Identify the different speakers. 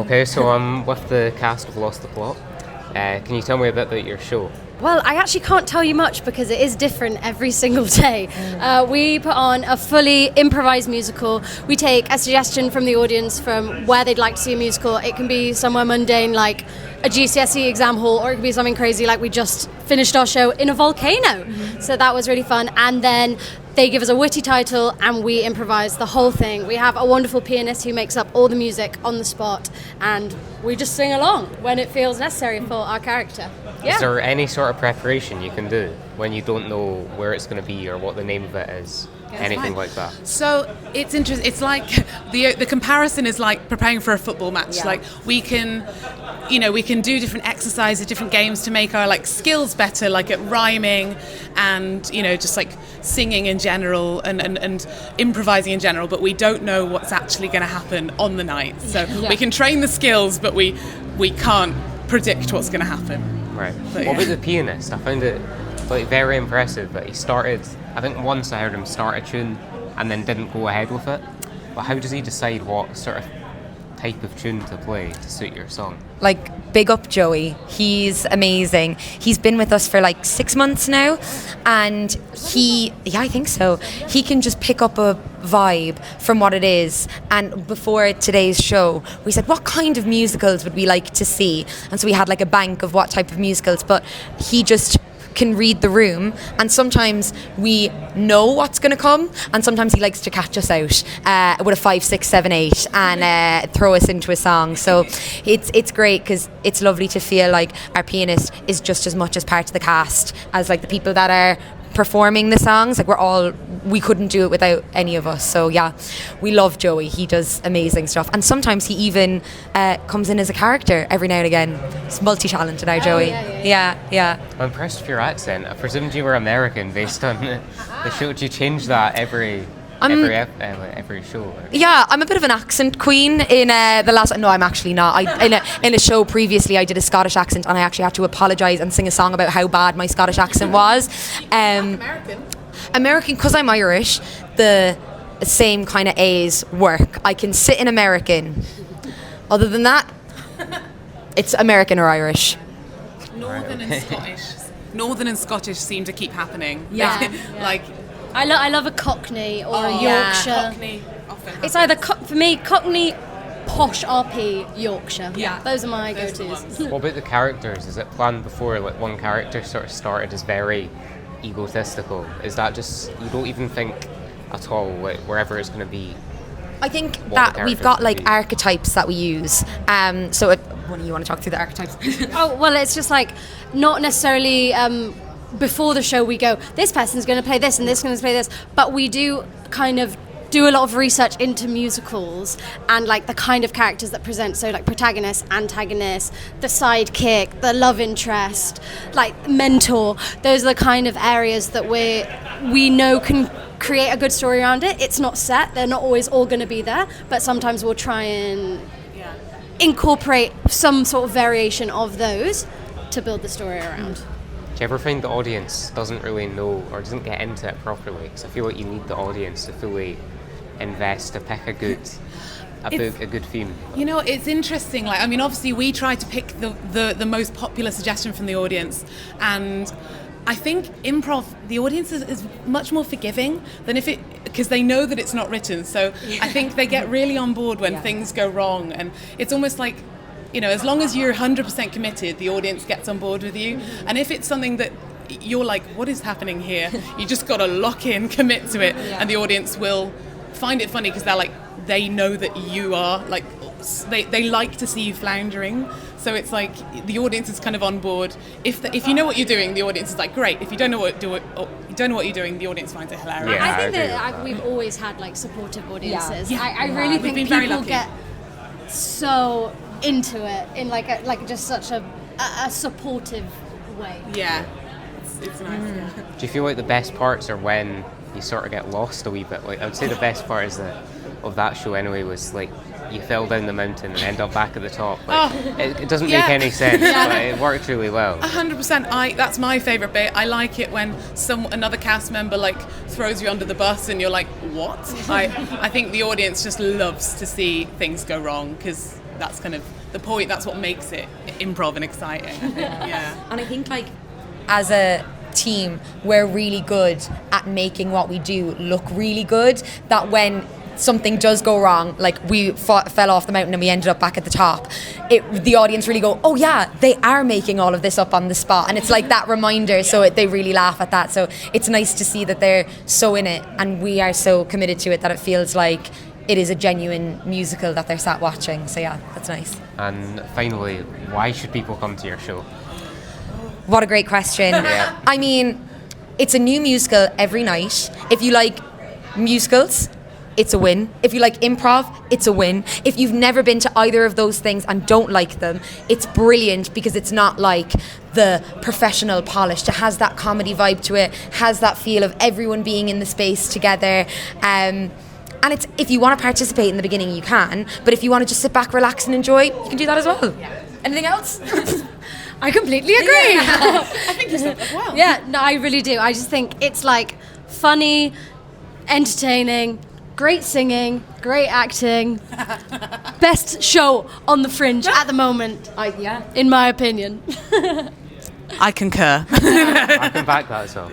Speaker 1: Okay, so I'm with the cast of Lost the Plot. Can you tell me a bit about your show?
Speaker 2: Well, I actually can't tell you much because it is different every single day. We put on a fully improvised musical. We take a suggestion from the audience from where they'd like to see a musical. It can be somewhere mundane like a GCSE exam hall, or it could be something crazy like we just finished our show in a volcano. So that was really fun. And then they give us a witty title and we improvise the whole thing. We have a wonderful pianist who makes up all the music on the spot, and we just sing along when it feels necessary for our character. Yeah.
Speaker 1: Is there any sort of preparation you can do when you don't know where it's going to be or what the name of it is? Anything like that?
Speaker 3: So it's interesting. It's like the comparison is like preparing for a football match.
Speaker 2: Yeah.
Speaker 3: Like we can do different exercises, different games to make our like skills better, like at rhyming and just like singing in general and improvising in general. But we don't know what's actually going to happen on the night. So we can train the skills, but we can't predict what's going to happen.
Speaker 1: Right.
Speaker 3: But,
Speaker 1: what about the pianist? I found it very impressive that he started. I think once I heard him start a tune and then didn't go ahead with it. But how does he decide what sort of type of tune to play to suit your song?
Speaker 4: Like, big up Joey. He's amazing. He's been with us for like 6 months now, and I think so. He can just pick up a vibe from what it is. And before today's show, we said, what kind of musicals would we like to see? And so we had like a bank of what type of musicals, but he just can read the room, and sometimes we know what's going to come, and sometimes he likes to catch us out with a 5, 6, 7, 8 and throw us into a song. So it's great because it's lovely to feel like our pianist is just as much as part of the cast as like the people that are performing the songs. Like we couldn't do it without any of us. So yeah, we love Joey. He does amazing stuff, and sometimes he even comes in as a character every now and again. He's multi-talented now, Joey. Yeah.
Speaker 1: I'm impressed with your accent. I presumed you were American based on the show. Do you change that every show?
Speaker 4: Yeah, I'm a bit of an accent queen. In the last, no, I'm actually not. In a show previously, I did a Scottish accent, and I actually had to apologise and sing a song about how bad my Scottish accent was. American, because I'm Irish, the same kind of A's work. I can sit in American. Other than that, it's American or Irish.
Speaker 3: Northern and Scottish seem to keep happening.
Speaker 2: Yeah.
Speaker 3: Like.
Speaker 2: I love a Cockney or a Yorkshire.
Speaker 3: Cockney often
Speaker 2: it's either for me Cockney, posh RP, Yorkshire.
Speaker 3: Yeah.
Speaker 2: Those are my go-tos.
Speaker 1: What about the characters? Is it planned before? Like one character sort of started as very egotistical. Is that just you don't even think at all like, wherever it's going to be?
Speaker 4: I think that we've got like archetypes that we use. So what do you want to talk through the archetypes?
Speaker 2: Oh well, it's just like not necessarily. Before the show we go, this person's going to play this and this is going to play this, but we do kind of do a lot of research into musicals and like the kind of characters that present, so like protagonist, antagonist, the sidekick, the love interest, like mentor. Those are the kind of areas that we know can create a good story around it. It's not set, they're not always all going to be there, but sometimes we'll try and incorporate some sort of variation of those to build the story around.
Speaker 1: Do you ever find the audience doesn't really know or doesn't get into it properly? Because I feel like you need the audience to fully invest to pick a good theme.
Speaker 3: It's interesting. Like, I mean, obviously we try to pick the most popular suggestion from the audience, and I think improv, the audience is much more forgiving than because they know that it's not written. So I think they get really on board when things go wrong, and it's almost like, as long as you're 100% committed, the audience gets on board with you. And if it's something that you're like, what is happening here? You just got to lock in, commit to it, and the audience will find it funny because they know that you are like, they like to see you floundering. So it's like the audience is kind of on board. If you know what you're doing, the audience is like, great. If you don't know what you're doing, the audience finds it hilarious.
Speaker 1: Yeah,
Speaker 2: I think that we've always had like supportive audiences.
Speaker 3: Yeah.
Speaker 2: I really think people get so into it in like just such a supportive way.
Speaker 3: Yeah, it's nice. Yeah.
Speaker 1: Do you feel like the best parts are when you sort of get lost a wee bit? Like I would say the best part of that show anyway was like you fell down the mountain and end up back at the top. Like, it doesn't make any sense, but it worked really well.
Speaker 3: 100%. That's my favourite bit. I like it when another cast member like throws you under the bus and you're like, what? I think the audience just loves to see things go wrong because that's kind of the point. That's what makes it improv and exciting, I think. Yeah.
Speaker 4: And I think, like, as a team, we're really good at making what we do look really good, that when something does go wrong, like we fell off the mountain and we ended up back at the top, the audience really go, oh yeah, they are making all of this up on the spot, and it's like that reminder, so they really laugh at that. So it's nice to see that they're so in it and we are so committed to it that it feels like it is a genuine musical that they're sat watching. So yeah, that's nice.
Speaker 1: And finally, why should people come to your show?
Speaker 4: What a great question.
Speaker 1: Yeah.
Speaker 4: I mean, it's a new musical every night. If you like musicals, it's a win. If you like improv, it's a win. If you've never been to either of those things and don't like them, it's brilliant because it's not like the professional polished. It has that comedy vibe to it, has that feel of everyone being in the space together. And it's, if you want to participate in the beginning, you can. But if you want to just sit back, relax and enjoy, you can do that as well. Yeah. Anything else?
Speaker 2: I completely agree.
Speaker 3: I think you said that well.
Speaker 2: Yeah, no, I really do. I just think it's like funny, entertaining, great singing, great acting. Best show on the Fringe at the moment. In my opinion.
Speaker 3: I concur.
Speaker 1: I can back that as well.